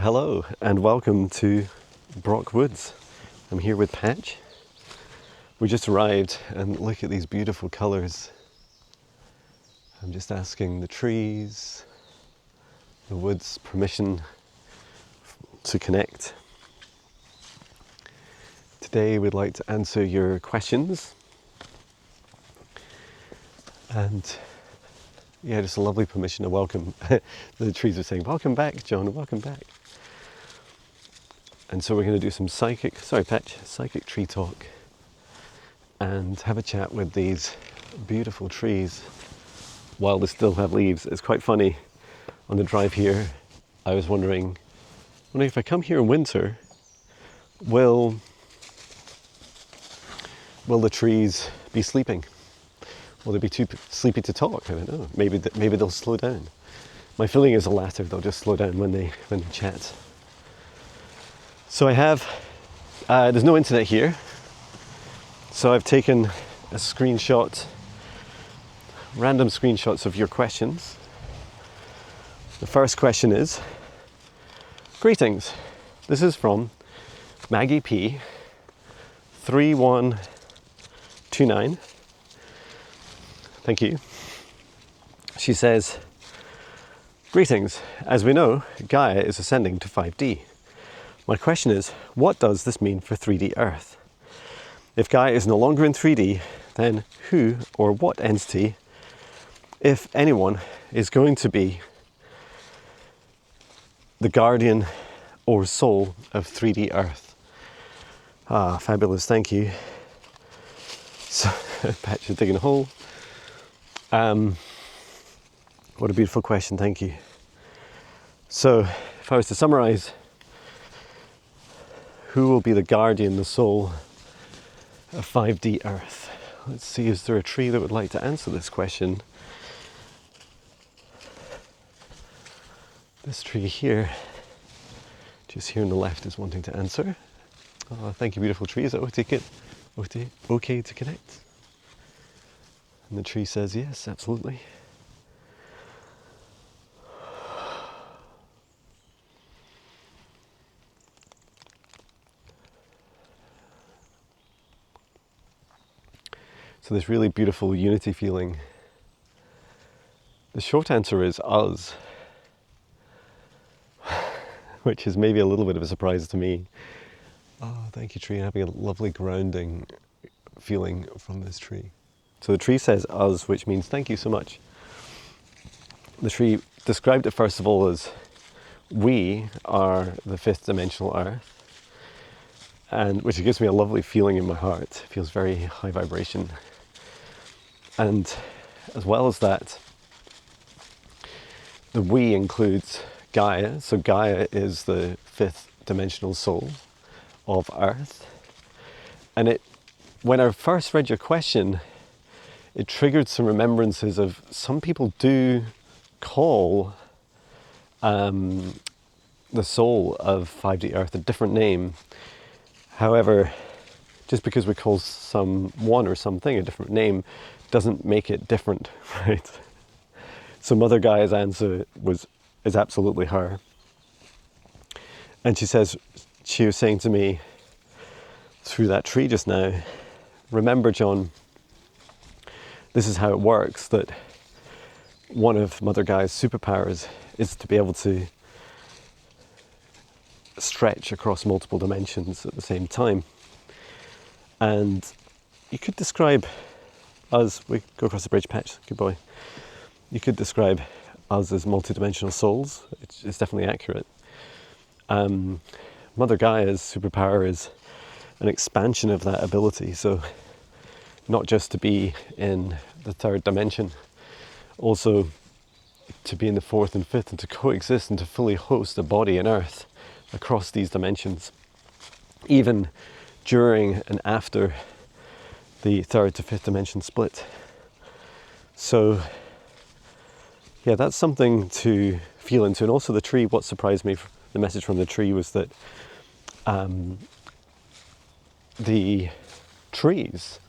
Hello and welcome to Brock Woods. I'm here with Patch. We just arrived and look at these beautiful colours. I'm just asking the trees, the woods permission to connect. Today we'd like to answer your questions. And yeah, just a lovely permission to welcome. The trees are saying, welcome back, John, welcome back. And so we're going to do some psychic tree talk and have a chat with these beautiful trees while they still have leaves. It's quite funny, on the drive here, I was wondering if I come here in winter, will the trees be sleeping? Will they be too sleepy to talk? I don't know. Maybe they'll slow down. My feeling is the latter. They'll just slow down when they chat. So I have, there's no internet here, so I've taken a random screenshots of your questions. The first question is, greetings. This is from Maggie P. 3129. Thank you. She says, greetings. As we know, Gaia is ascending to 5D. My question is, what does this mean for 3D Earth? If Gaia is no longer in 3D, then who or what entity, if anyone, is going to be the guardian or soul of 3D Earth? Ah, fabulous, thank you. So, Patch is digging a hole. What a beautiful question, thank you. So, if I was to summarize, who will be the guardian, the soul of 5D Earth? Let's see, is there a tree that would like to answer this question? This tree here, just here on the left, is wanting to answer. Oh, thank you, beautiful tree. Is that okay to connect? And the tree says yes, absolutely. So this really beautiful unity feeling. The short answer is us, which is maybe a little bit of a surprise to me. Oh, thank you, tree. I'm having a lovely grounding feeling from this tree. So the tree says us, which means thank you so much. The tree described it first of all as we are the fifth dimensional Earth, and which gives me a lovely feeling in my heart. It feels very high vibration. And as well as that, the we includes Gaia. So Gaia is the fifth dimensional soul of Earth. And when I first read your question, it triggered some remembrances of some people do call the soul of 5D Earth a different name. However, just because we call someone or something a different name doesn't make it different, right? So Mother Gaia's answer is absolutely her. And she was saying to me through that tree just now, remember, John, this is how it works, that one of Mother Gaia's superpowers is to be able to stretch across multiple dimensions at the same time. And you could describe us, we go across the bridge, Patch, good boy. You could describe us as multidimensional souls. It's definitely accurate. Mother Gaia's superpower is an expansion of that ability. So not just to be in the third dimension, also to be in the fourth and fifth, and to coexist and to fully host a body on Earth across these dimensions, even during and after the third to fifth dimension split. So yeah, that's something to feel into. And also the tree, what surprised me, the message from the tree was that the trees,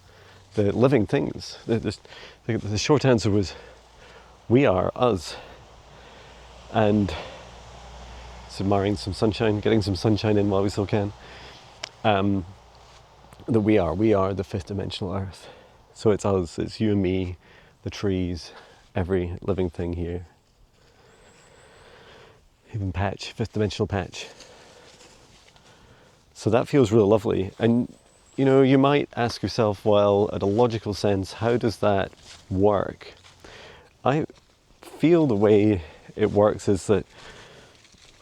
the living things, the short answer was, we are us. And admiring some sunshine, getting some sunshine in while we still can. That we are the fifth dimensional earth. So it's us, it's you and me, the trees, every living thing here. Even Patch, fifth dimensional Patch. So that feels really lovely. And you know, you might ask yourself, well, at a logical sense, how does that work? I feel the way it works is that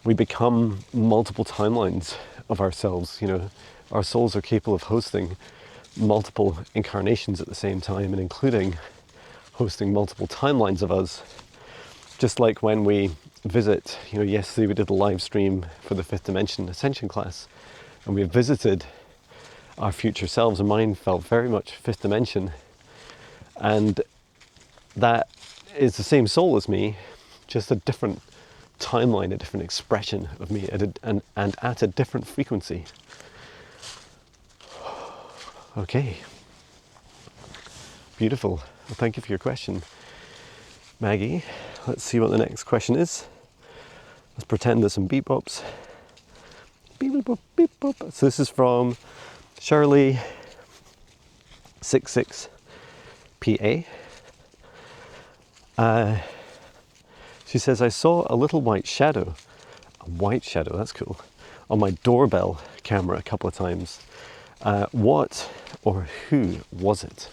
we become multiple timelines of ourselves. You know, our souls are capable of hosting multiple incarnations at the same time, and including hosting multiple timelines of us. Just like when we visit, you know, yesterday we did a live stream for the fifth dimension ascension class, and we visited our future selves, and mine felt very much fifth dimension, and that is the same soul as me, just a different timeline, a different expression of me, and at a different frequency. Okay, beautiful. Well, thank you for your question, Maggie. Let's see what the next question is. Let's pretend there's some beep bops. Beep boop, beep boop. So this is from Shirley 66PA. She says, I saw a little white shadow, that's cool, on my doorbell camera a couple of times. What or who was it?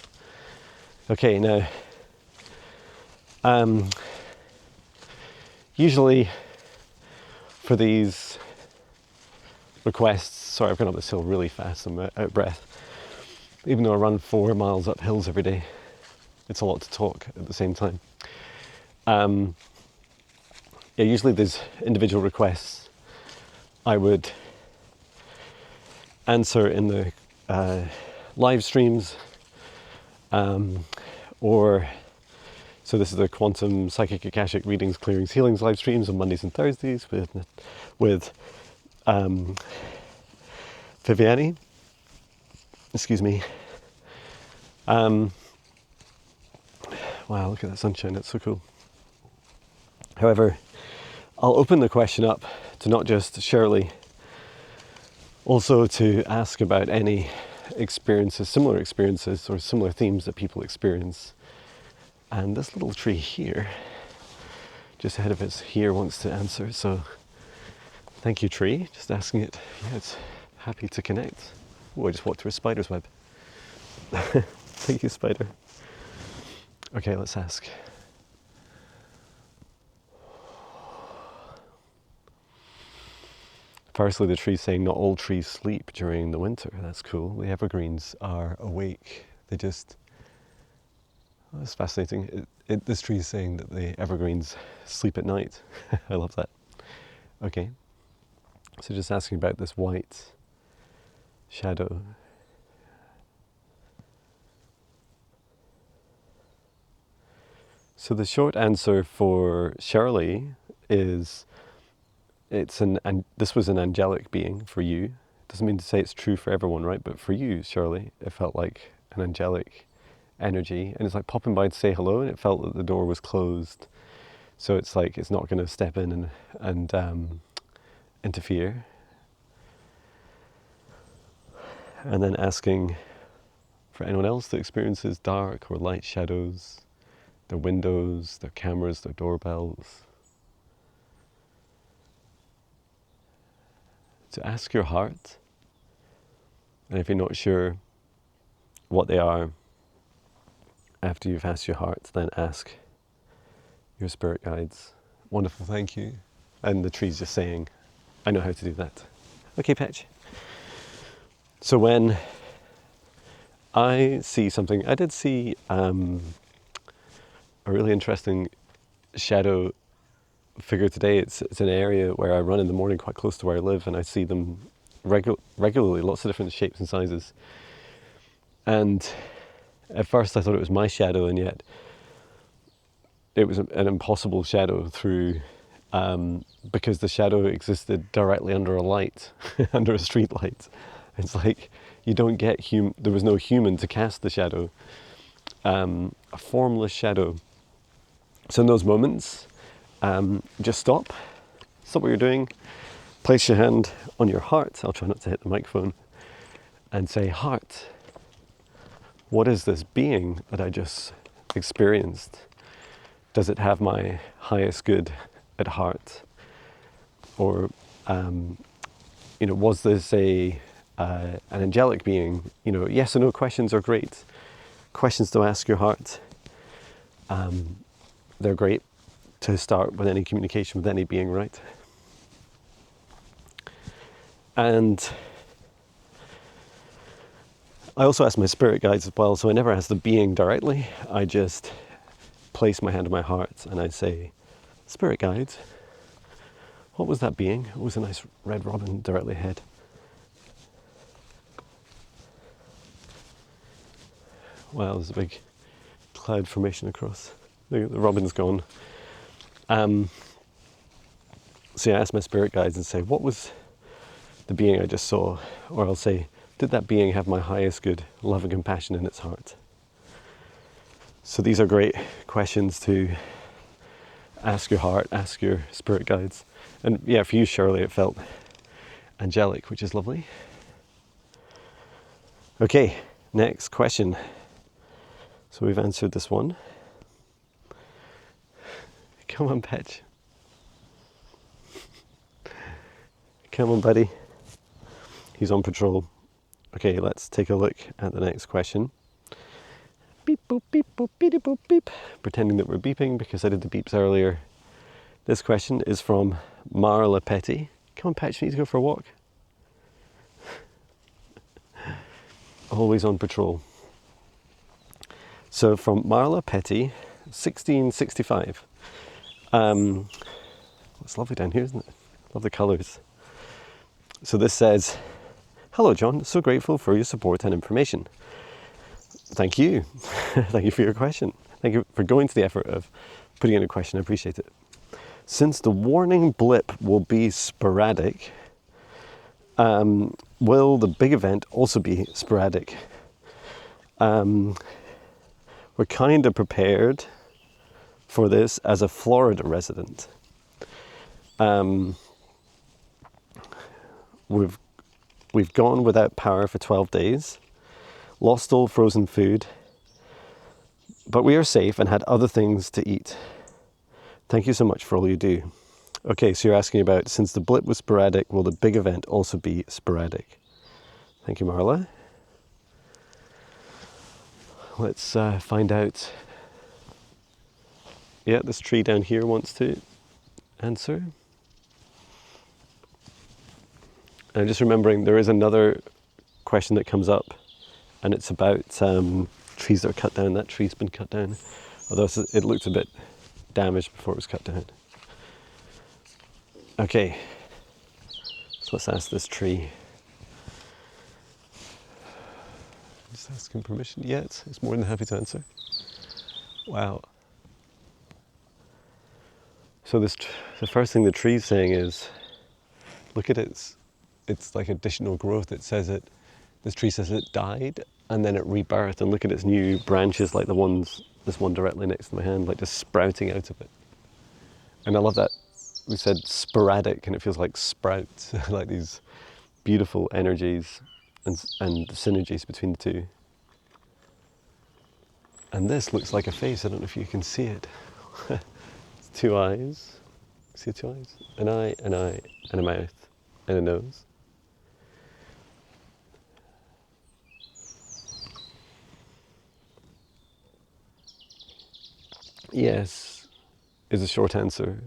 Okay, now, usually for these requests, sorry, I've gone up this hill really fast, I'm out of breath. Even though I run 4 miles up hills every day, it's a lot to talk at the same time. Yeah, usually there's individual requests I would answer in the live streams, or so this is the Quantum Psychic Akashic Readings, Clearings, Healings live streams on Mondays and Thursdays with Viviani. Excuse me. Wow, look at that sunshine, that's so cool. However, I'll open the question up to not just Shirley, also to ask about any experiences, similar experiences or similar themes that people experience. And this little tree here, just ahead of us here, wants to answer. So thank you, tree, just asking it. Yeah, it's happy to connect. Oh, I just walked through a spider's web. Thank you, spider. Okay, let's ask. Firstly, the tree's saying not all trees sleep during the winter. That's cool. The evergreens are awake. They just... Oh, that's fascinating. This tree's saying that the evergreens sleep at night. I love that. Okay. So just asking about this white shadow. So the short answer for Shirley is and this was an angelic being for you. Doesn't mean to say it's true for everyone, right? But for you, Shirley, it felt like an angelic energy, and it's like popping by to say hello, and it felt that the door was closed. So it's like it's not going to step in and interfere. And then asking for anyone else that experiences dark or light shadows, their windows, their cameras, their doorbells. To ask your heart, and if you're not sure what they are, after you've asked your heart, then ask your spirit guides. Wonderful, thank you. And the tree's just saying, I know how to do that. Okay, Patch. So when I see something, I did see a really interesting shadow figure today. It's an area where I run in the morning quite close to where I live, and I see them regularly, lots of different shapes and sizes. And at first I thought it was my shadow, and yet it was an impossible shadow through because the shadow existed directly under a light, under a street light. It's like you don't get there was no human to cast the shadow, a formless shadow. So in those moments, just stop, stop what you're doing, place your hand on your heart. I'll try not to hit the microphone. And say, heart, what is this being that I just experienced? Does it have my highest good at heart? Or, was this an angelic being? Yes or no questions are great. Questions to ask your heart. They're great to start with any communication with any being, right? And I also ask my spirit guides as well, so I never ask the being directly. I just place my hand on my heart and I say, spirit guides, what was that being? It was a nice red robin directly ahead. Wow, there's a big cloud formation across. The robin's gone. So I ask my spirit guides and say, what was the being I just saw? Or I'll say, did that being have my highest good, love and compassion in its heart? So these are great questions to ask your heart, ask your spirit guides. And yeah, for you, Shirley, it felt angelic, which is lovely. Okay, next question. So we've answered this one. Come on, Petch. Come on, buddy. He's on patrol. Okay, let's take a look at the next question. Beep, boop, beep, boop, beep, boop, beep. Pretending that we're beeping because I did the beeps earlier. This question is from Marla Petty. Come on, Petch, you need to go for a walk. Always on patrol. So from Marla Petty, 1665. It's lovely down here, isn't it? Love the colours. So this says, hello, John. So grateful for your support and information. Thank you. Thank you for your question. Thank you for going to the effort of putting in a question. I appreciate it. Since the warning blip will be sporadic, will the big event also be sporadic? We're kind of prepared for this as a Florida resident. We've gone without power for 12 days, lost all frozen food, but we are safe and had other things to eat. Thank you so much for all you do. Okay, so you're asking about, since the blip was sporadic, will the big event also be sporadic? Thank you, Marla. Let's find out. Yeah, this tree down here wants to answer. I'm just remembering there is another question that comes up, and it's about trees that are cut down. That tree's been cut down, although it looked a bit damaged before it was cut down. Okay, so let's ask this tree. Just asking permission yet. It's more than happy to answer. Wow. So the first thing the tree's saying is, look at it's like additional growth. It says this tree says it died and then it rebirthed, and look at its new branches, like this one directly next to my hand, like just sprouting out of it. And I love that we said sporadic, and it feels like sprouts, like these beautiful energies and synergies between the two. And this looks like a face. I don't know if you can see it. It's two eyes. See two eyes? An eye, and a mouth, and a nose. Yes, is a short answer.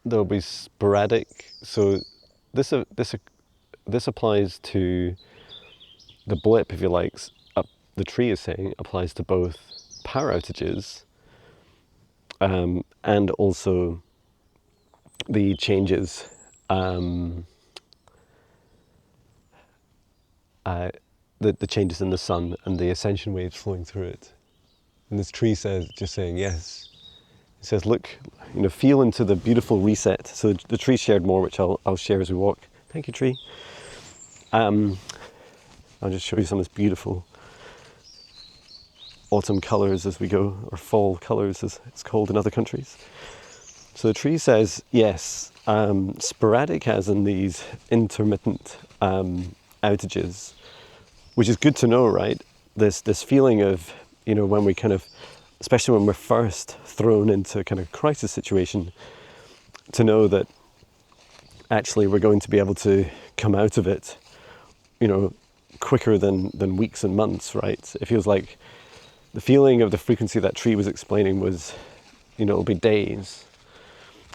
There'll be sporadic. So this applies to the blip, if you like. The tree is saying applies to both power outages and also the changes, the changes in the sun and the ascension waves flowing through it. And this tree says, just saying yes. It says, look, feel into the beautiful reset. So the tree shared more, which I'll share as we walk. Thank you, tree. I'll just show you some of this beautiful autumn colours as we go, or fall colours as it's called in other countries. So the tree says, yes, sporadic as in these intermittent outages, which is good to know, right? This feeling of, when we kind of, especially when we're first thrown into a kind of crisis situation, to know that actually we're going to be able to come out of it, quicker than weeks and months, right? It feels like the feeling of the frequency that tree was explaining was, it'll be days.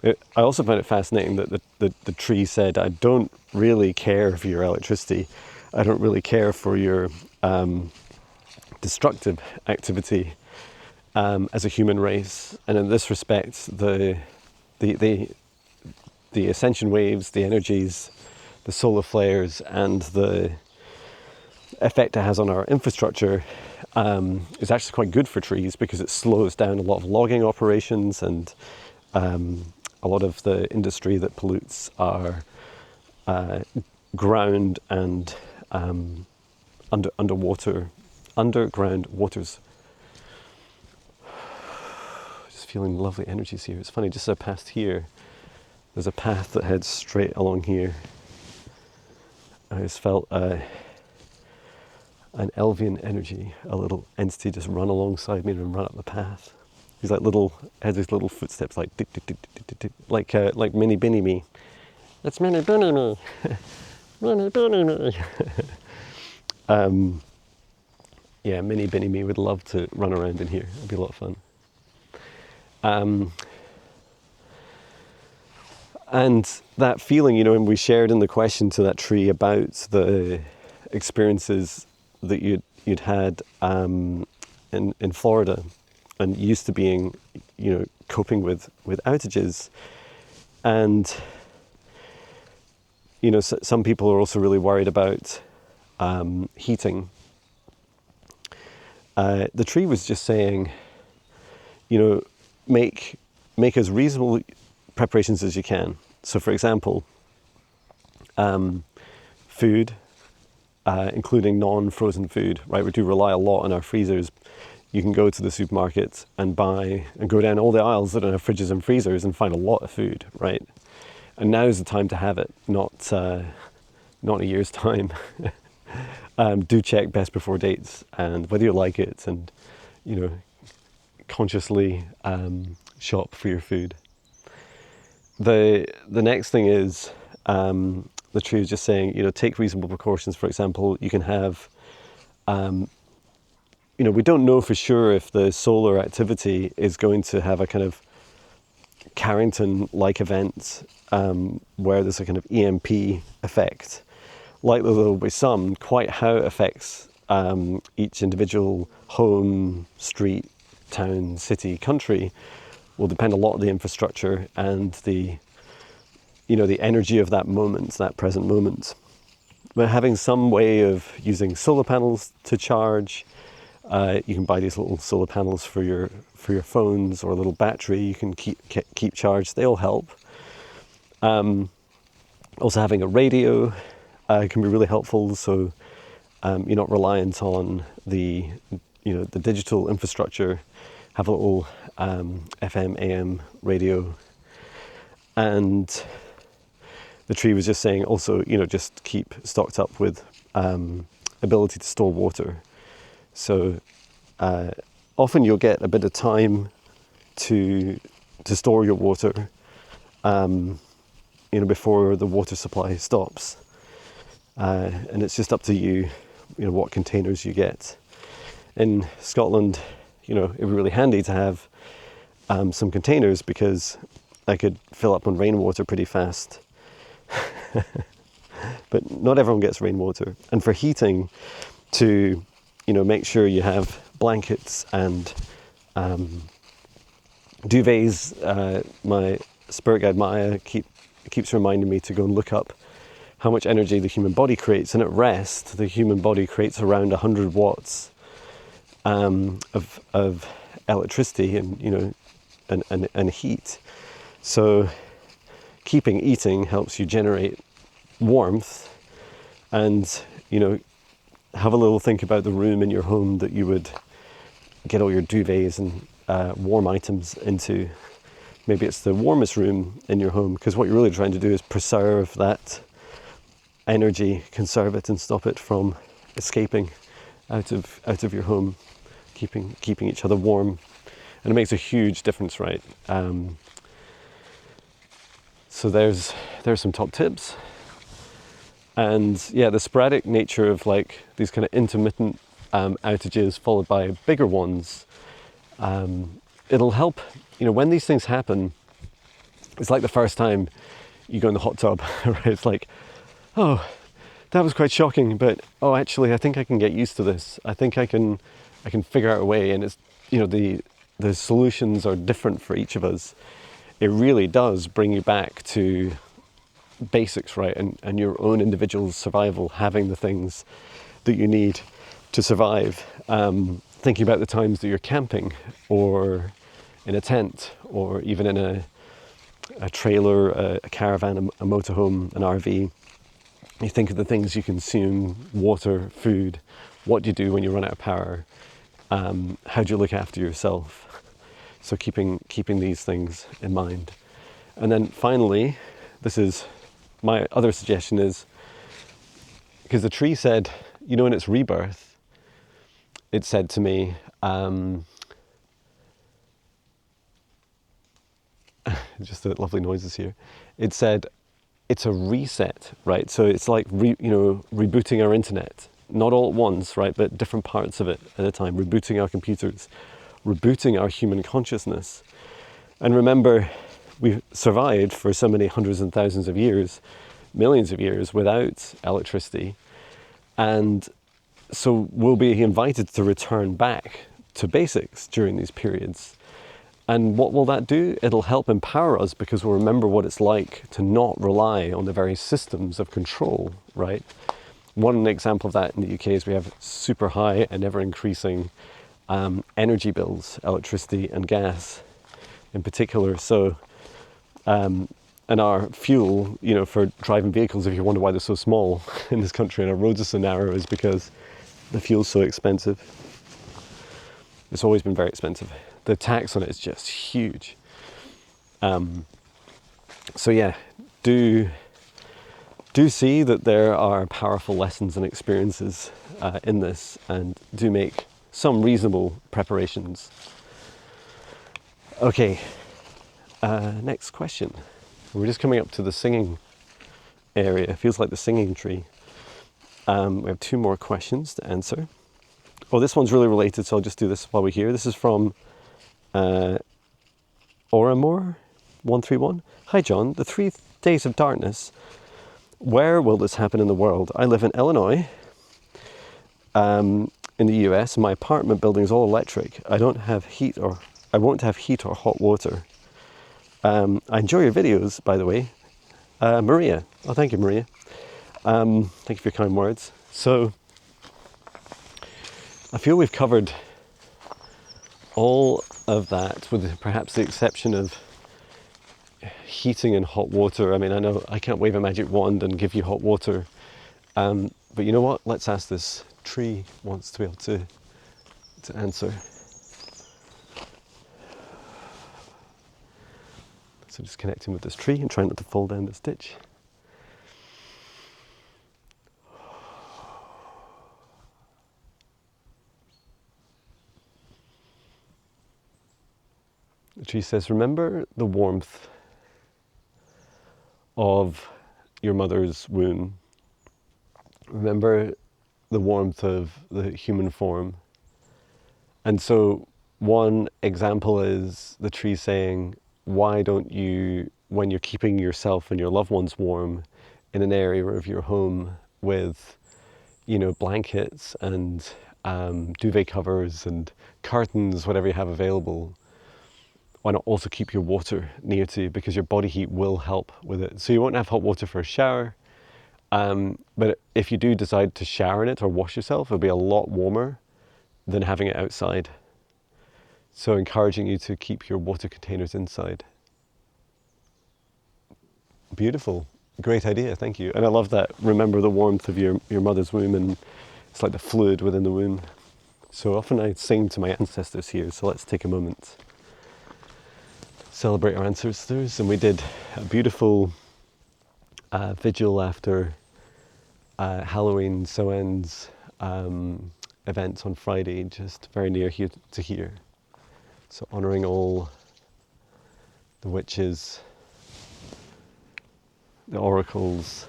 I also find it fascinating that the tree said, I don't really care for your electricity. I don't really care for your destructive activity as a human race. And in this respect, the ascension waves, the energies, the solar flares, and the effect it has on our infrastructure is actually quite good for trees, because it slows down a lot of logging operations and a lot of the industry that pollutes our ground and underground waters. Just feeling lovely energies here. It's funny, just as I passed here, there's a path that heads straight along here. I just felt an Elvian energy, a little entity just run alongside me and run up the path. He's like has these little footsteps, like tick, tick, tick, tick, tick, tick, like Mini Binnie me. That's Mini Binnie me. Mini Binnie me. Yeah, Mini Binnie me would love to run around in here. It'd be a lot of fun. And that feeling, when we shared in the question to that tree about the experiences that you'd had in Florida, and used to being, coping with outages. And, some people are also really worried about heating. The tree was just saying, make as reasonable preparations as you can. So for example, food, including non-frozen food, right? We do rely a lot on our freezers. You can go to the supermarket and go down all the aisles that don't have fridges and freezers and find a lot of food, right? And now's the time to have it, not a year's time. Do check best before dates and whether you like it, and consciously shop for your food. The next thing is the tree is just saying, take reasonable precautions. For example, you can have we don't know for sure if the solar activity is going to have a kind of Carrington-like event where there's a kind of EMP effect. Likely there will be some. Quite how it affects each individual home, street, town, city, country will depend a lot on the infrastructure and the energy of that moment, that present moment. But having some way of using solar panels to charge. You can buy these little solar panels for your phones, or a little battery you can keep charged. They all help. Also, having a radio can be really helpful. So you're not reliant on the digital infrastructure. Have a little FM, AM radio, and the tree was just saying also, just keep stocked up with ability to store water. So often you'll get a bit of time to store your water, before the water supply stops. And it's just up to you, what containers you get. In Scotland, it'd be really handy to have some containers, because I could fill up on rainwater pretty fast. But not everyone gets rainwater. And for heating, to make sure you have blankets and duvets. My spirit guide Maya keeps reminding me to go and look up how much energy the human body creates. And at rest, the human body creates around 100 watts of electricity and heat. So keeping eating helps you generate warmth, and have a little think about the room in your home that you would get all your duvets and warm items into, maybe it's the warmest room in your home, because what you're really trying to do is preserve that energy, conserve it, and stop it from escaping out of your home, keeping each other warm. And it makes a huge difference, right? So there's some top tips. And yeah, the sporadic nature of like these kind of intermittent outages followed by bigger ones, it'll help, when these things happen. It's like the first time you go in the hot tub, right? It's like, oh, that was quite shocking, but oh, actually, I think I can get used to this. I think I can figure out a way. And it's, the solutions are different for each of us. It really does bring you back to basics, right? And your own individual survival, having the things that you need to survive. Thinking about the times that you're camping or in a tent or even in a trailer, a caravan, a motorhome, an RV. You think of the things you consume: water, food. What do you do when you run out of power? How do you look after yourself? So keeping these things in mind. And then finally, this is my other suggestion, is because the tree said, in its rebirth, it said to me, just the lovely noises here. It said, it's a reset, right? So it's like, rebooting our internet. Not all at once, right? But different parts of it at a time. Rebooting our computers. Rebooting our human consciousness. And remember, we've survived for so many hundreds and thousands of years, millions of years, without electricity. And so we'll be invited to return back to basics during these periods. And what will that do? It'll help empower us, because we'll remember what it's like to not rely on the very systems of control, right? One example of that in the UK is we have super high and ever increasing energy bills, electricity and gas in particular. So, and our fuel, for driving vehicles, if you wonder why they're so small in this country and our roads are so narrow, is because the fuel's so expensive. It's always been very expensive. The tax on it is just huge. So yeah, do see that there are powerful lessons and experiences in this, and do make some reasonable preparations. Okay, next question. We're just coming up to the singing area. It feels like the singing tree. We have 2 more questions to answer. Oh, this one's really related, so I'll just do this while we're here. This is from Oramore131. Hi John, the 3 days of darkness. Where will this happen in the world? I live in Illinois, in the US. My apartment building is all electric. I won't have heat or hot water. I enjoy your videos, by the way. Maria. Oh, thank you, Maria. Thank you for your kind words. So, I feel we've covered all of that, with perhaps the exception of heating and hot water. I mean, I know I can't wave a magic wand and give you hot water. But you know what? Let's ask this tree wants to be able to answer. So just connecting with this tree and trying not to fall down this ditch. The tree says, remember the warmth of your mother's womb. Remember the warmth of the human form. And so one example is the tree saying, why don't you, when you're keeping yourself and your loved ones warm in an area of your home with, blankets and duvet covers and curtains, whatever you have available, why not also keep your water near to you, because your body heat will help with it. So you won't have hot water for a shower, but if you do decide to shower in it or wash yourself, it'll be a lot warmer than having it outside. So encouraging you to keep your water containers inside. Beautiful. Great idea, thank you. And I love that. Remember the warmth of your mother's womb, and it's like the fluid within the womb. So often I sing to my ancestors here, so let's take a moment. celebrate our ancestors, and we did a beautiful vigil after Halloween Samhain's events on Friday, just very near here to here. So honouring all the witches, the oracles,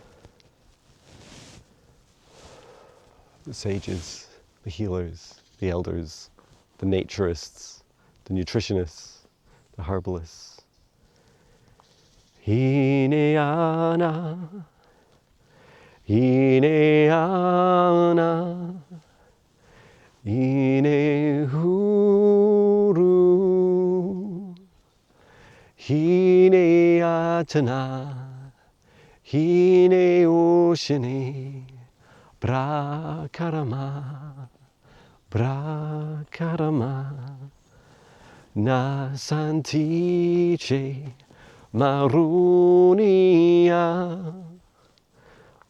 the sages, the healers, the elders, the naturists, the nutritionists, the herbalists. Hineana, Hineana, Hinehuru, Hineatana, Hineoshini, Brakarama, Brakarama, Nasantiche, Marunia,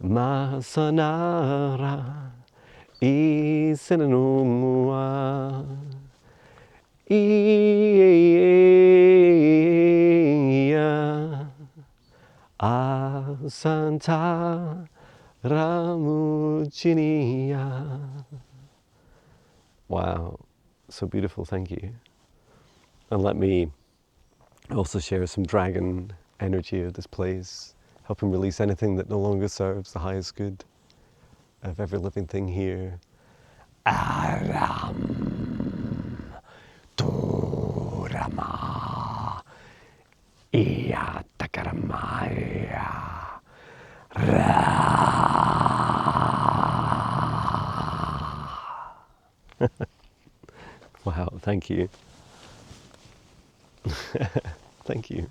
Masanara, Isenumua, Ia, Asanta, Ramuchinia. Wow, so beautiful, thank you. And let me also share some dragon energy of this place, helping release anything that no longer serves the highest good of every living thing here. Aram Turama Iatakaramaya Ra. Wow, thank you. Thank you.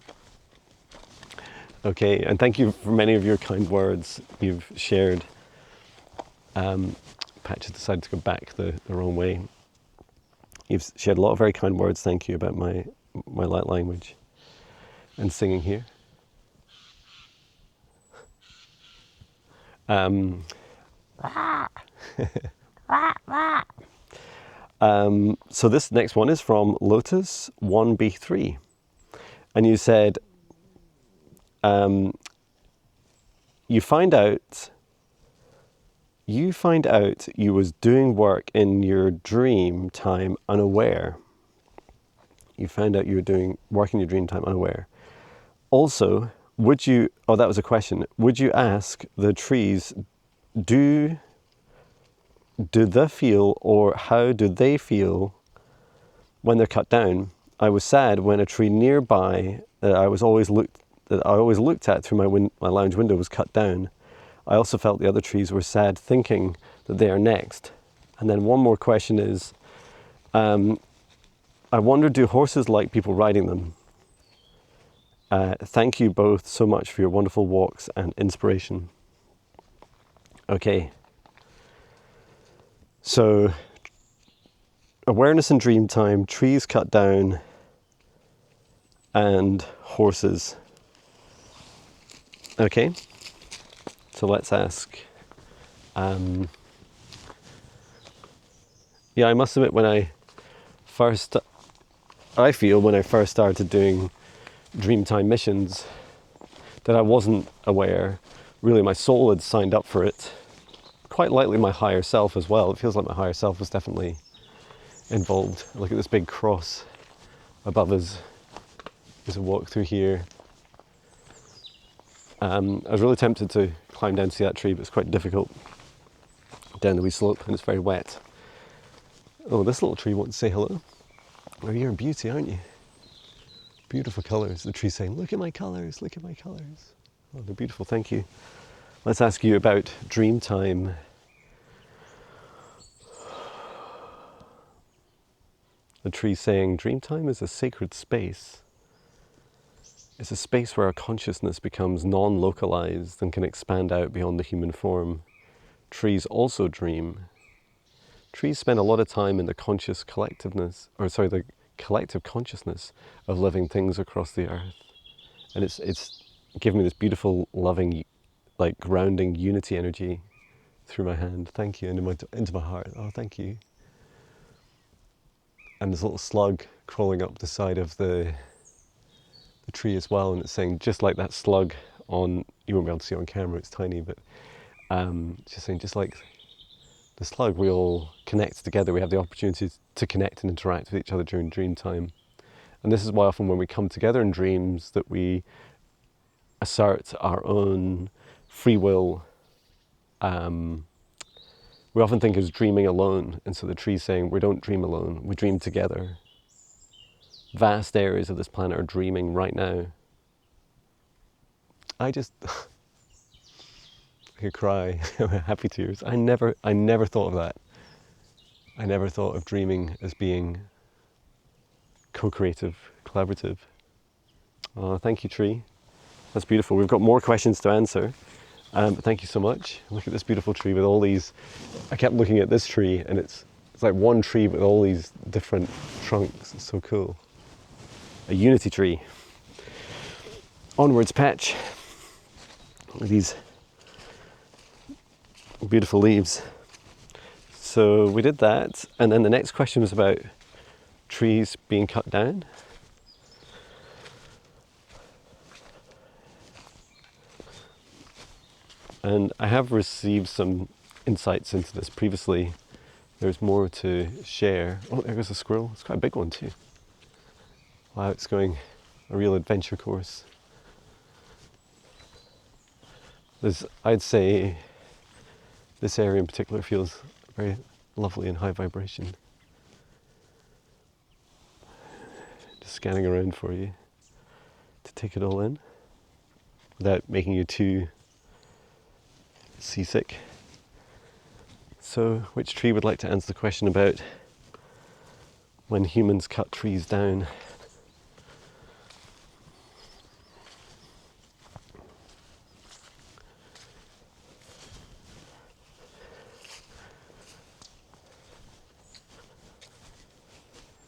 Okay, and thank you for many of your kind words you've shared. Pat just decided to go back the wrong way. You've shared a lot of very kind words, thank you, about my light language and singing here. So this next one is from Lotus 1B3. And you said, you find out you was doing work in your dream time unaware. You found out you were doing work in your dream time unaware. Also, would you, oh, that was a question. Would you ask the trees, do they feel, or how do they feel when they're cut down? I was sad when a tree nearby that I always looked at through my lounge window was cut down. I also felt the other trees were sad, thinking that they are next. And then one more question is, I wonder, do horses like people riding them? Thank you both so much for your wonderful walks and inspiration. Okay. So, awareness in dream time, trees cut down, and horses. Okay. So let's ask. Yeah, I must admit, when I first started doing Dreamtime missions, that I wasn't aware. Really, my soul had signed up for it. Quite likely my higher self as well. It feels like my higher self was definitely involved. Look at this big cross above us as I walk through here. I was really tempted to climb down to see that tree, but it's quite difficult down the wee slope, and it's very wet. Oh, this little tree wants to say hello. Oh, you're a beauty, aren't you? Beautiful colours. The tree's saying, look at my colours, look at my colours. Oh, they're beautiful, thank you. Let's ask you about dream time. The tree's saying, dream time is a sacred space. It's a space where our consciousness becomes non-localized and can expand out beyond the human form. Trees also dream. Trees spend a lot of time in the collective consciousness of living things across the earth. And it's given me this beautiful, loving, like grounding unity energy through my hand. Thank you, and into my heart. Oh, thank you. And this little slug crawling up the side of the the tree as well, and it's saying just like that slug on, you won't be able to see it on camera, it's tiny, but it's just saying just like the slug, we all connect together, we have the opportunity to connect and interact with each other during dream time. And this is why often when we come together in dreams that we assert our own free will. We often think of dreaming alone, and so the tree's saying we don't dream alone, we dream together. Vast areas of this planet are dreaming right now. I could cry, happy tears. I never thought of that. I never thought of dreaming as being co-creative, collaborative. Oh, thank you, tree. That's beautiful. We've got more questions to answer, but thank you so much. Look at this beautiful tree with all these. I kept looking at this tree, and it's like one tree with all these different trunks. It's so cool. A unity tree. Onwards, Patch. With these beautiful leaves. So we did that, and then the next question was about trees being cut down. And I have received some insights into this previously. There's more to share. Oh, there goes a squirrel. It's quite a big one too. Wow, it's going a real adventure course. I'd say this area in particular feels very lovely and high vibration. Just scanning around for you to take it all in without making you too seasick. So, which tree would like to answer the question about when humans cut trees down?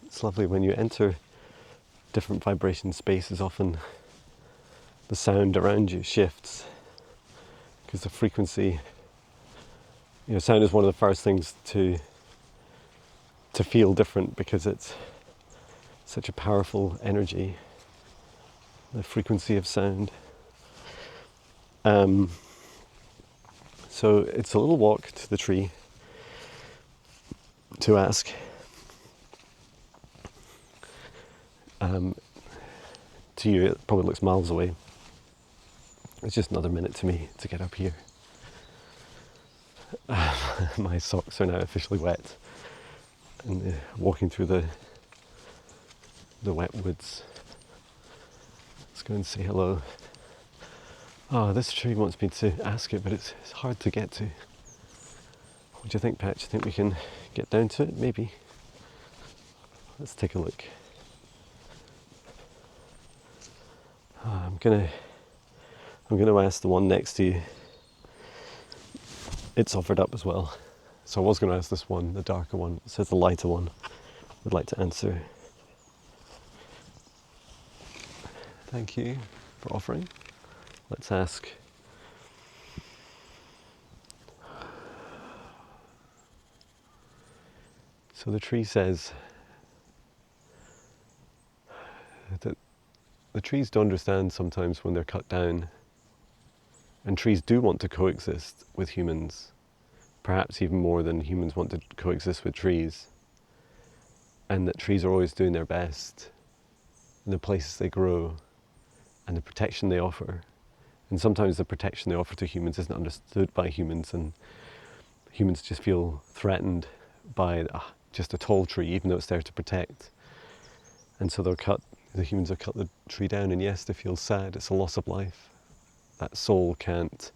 It's lovely when you enter different vibration spaces, often the sound around you shifts because the frequency, sound is one of the first things to feel different because it's such a powerful energy, the frequency of sound. So it's a little walk to the tree to ask. To you, it probably looks miles away. It's just another minute to me to get up here. My socks are now officially wet, and walking through the wet woods. Let's go and say hello. Oh, this tree wants me to ask it, but it's hard to get to. What do you think, Patch? Think we can get down to it? Maybe. Let's take a look. I'm gonna ask the one next to you. It's offered up as well. So I was gonna ask this one, the darker one. It says the lighter one would like to answer. Thank you for offering. Let's ask. So the tree says that the trees don't understand sometimes when they're cut down, and trees do want to coexist with humans, perhaps even more than humans want to coexist with trees, and that trees are always doing their best in the places they grow and the protection they offer. And sometimes the protection they offer to humans isn't understood by humans, and humans just feel threatened by just a tall tree, even though it's there to protect. And so the humans have cut the tree down, and yes, they feel sad. It's a loss of life. That soul can't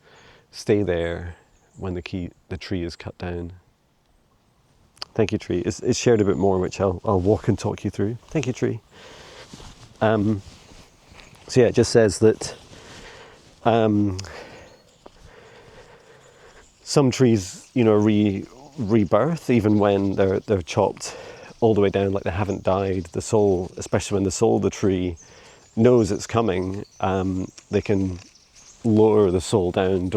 stay there when the tree is cut down. Thank you, tree. It's shared a bit more, which I'll walk and talk you through. Thank you, tree. So yeah, it just says that some trees, rebirth even when they're chopped all the way down, like they haven't died. The soul, especially when the soul of the tree knows it's coming, they can lower the soul down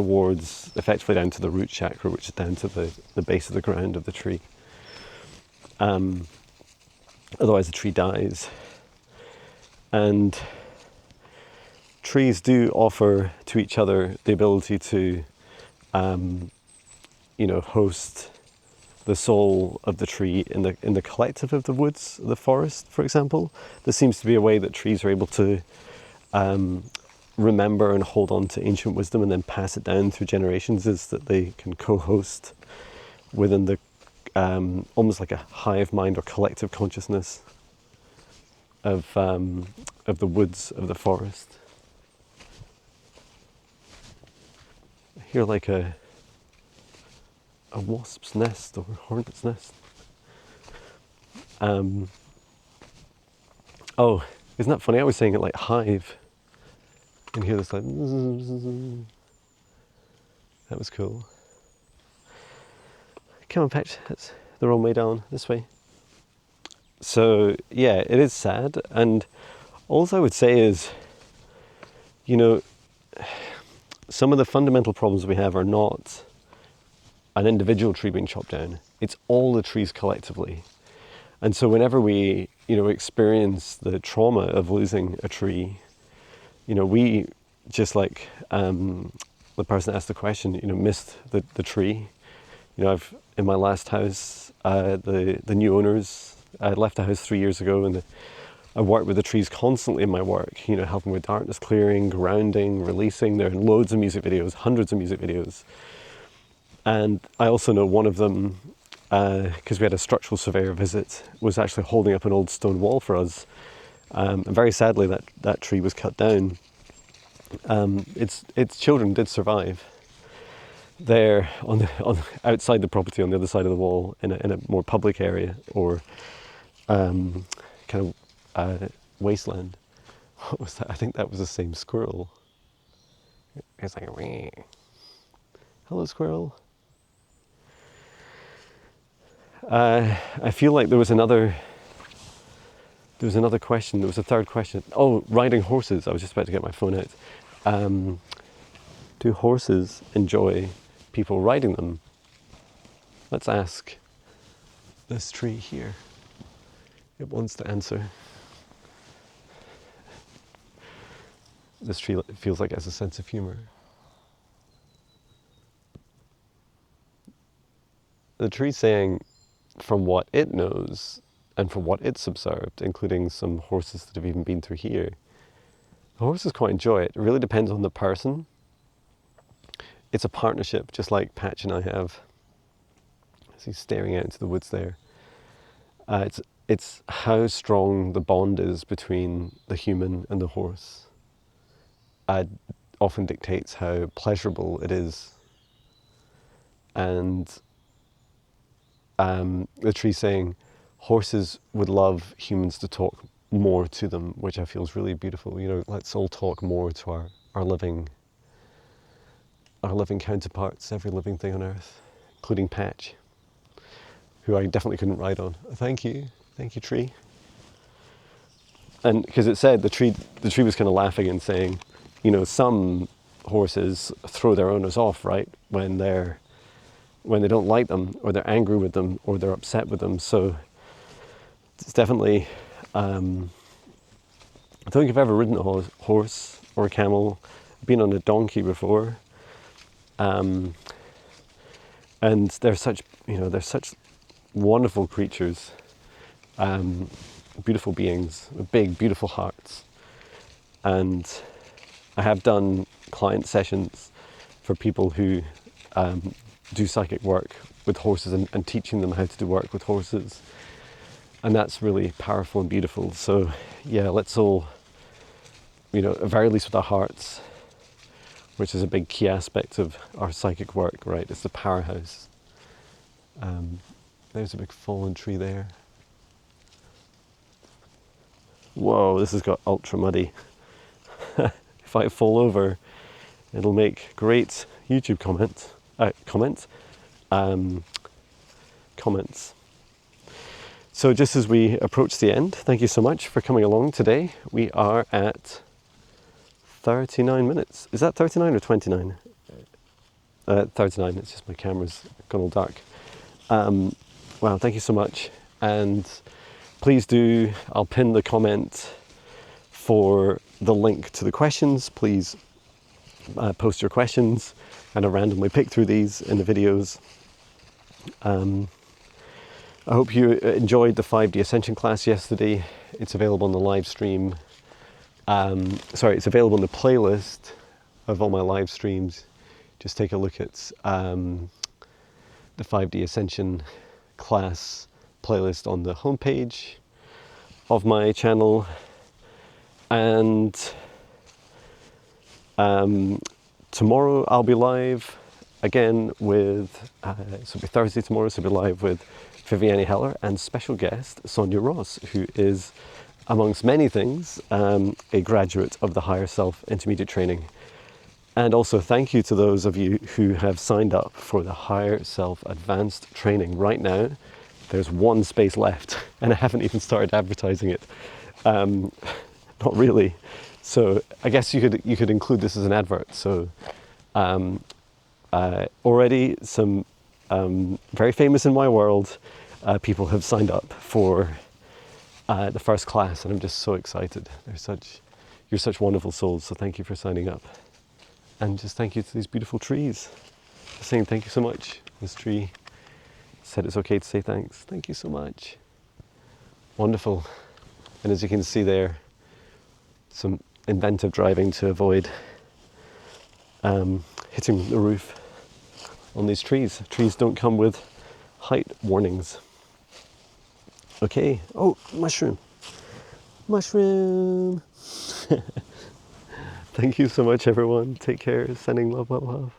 effectively down to the root chakra, which is down to the base of the ground of the tree. Otherwise the tree dies. And trees do offer to each other the ability to, host the soul of the tree in the collective of the woods, the forest, for example. There seems to be a way that trees are able to remember and hold on to ancient wisdom and then pass it down through generations, is that they can co-host within the almost like a hive mind or collective consciousness of the woods of the forest. I hear like a wasp's nest or hornet's nest. Oh, isn't that funny? I was saying it like hive. You can hear this like, that was cool. Come on, Patch, that's the wrong way down, this way. So yeah, it is sad, and all I would say is, some of the fundamental problems we have are not an individual tree being chopped down, it's all the trees collectively. And so whenever we, experience the trauma of losing a tree, we, just like the person asked the question, missed the tree. I've, in my last house, the new owners, I left the house 3 years ago, and I work with the trees constantly in my work, helping with darkness clearing, grounding, releasing. There are loads of music videos, hundreds of music videos. And I also know one of them, because we had a structural surveyor visit, was actually holding up an old stone wall for us. And very sadly, that tree was cut down. Its children did survive. There on outside the property on the other side of the wall in a more public area, or wasteland. What was that? I think that was the same squirrel. It's like, wee. Hello, squirrel. I feel like there was another question. There was a third question. Oh, riding horses. I was just about to get my phone out. Do horses enjoy people riding them? Let's ask this tree here. It wants to answer. This tree feels like it has a sense of humor. The tree's saying, from what it knows and from what it's observed, including some horses that have even been through here, the horses quite enjoy it. It really depends on the person. It's a partnership, just like Patch and I have. As he's staring out into the woods there. It's how strong the bond is between the human and the horse. Often dictates how pleasurable it is. And the tree's saying horses would love humans to talk more to them, which I feel is really beautiful. Let's all talk more to our living counterparts, every living thing on earth, including Patch, who I definitely couldn't ride on. Thank you, tree. And because it said the tree was kind of laughing and saying, some horses throw their owners off, right, when they don't like them, or they're angry with them, or they're upset with them. So it's definitely, I don't think I've ever ridden a horse or a camel. I've been on a donkey before. And they're such wonderful creatures, beautiful beings with big, beautiful hearts. And I have done client sessions for people who do psychic work with horses and teaching them how to do work with horses. And that's really powerful and beautiful. So yeah, let's all, at the very least with our hearts, which is a big key aspect of our psychic work, right? It's the powerhouse. There's a big fallen tree there. Whoa, this has got ultra muddy. If I fall over, it'll make great YouTube comments. So just as we approach the end, thank you so much for coming along today. We are at 39 minutes. Is that 39 or 29? 39, it's just my camera's gone all dark. Wow, thank you so much. And please do, I'll pin the comment for the link to the questions. Please post your questions, and I'll randomly pick through these in the videos. I hope you enjoyed the 5D Ascension class yesterday. It's available on the live stream. It's available on the playlist of all my live streams. Just take a look at the 5D Ascension class playlist on the homepage of my channel. And tomorrow I'll be live again with, so it'll be Thursday tomorrow, so I'll be live with Viviane Heller and special guest Sonia Ross, who is, amongst many things, a graduate of the Higher Self Intermediate Training. And also thank you to those of you who have signed up for the Higher Self Advanced Training. Right now, there's one space left, and I haven't even started advertising it. Not really. So I guess you could include this as an advert. So already some very famous in my world people have signed up for the first class, and I'm just so excited. You're such wonderful souls. So thank you for signing up. And just thank you to these beautiful trees. Just saying thank you so much. This tree said it's okay to say thanks. Thank you so much. Wonderful. And as you can see there, some inventive driving to avoid hitting the roof on these trees. Trees don't come with height warnings. Okay. Oh, mushroom. Mushroom. Thank you so much, everyone. Take care. Sending love, love, love.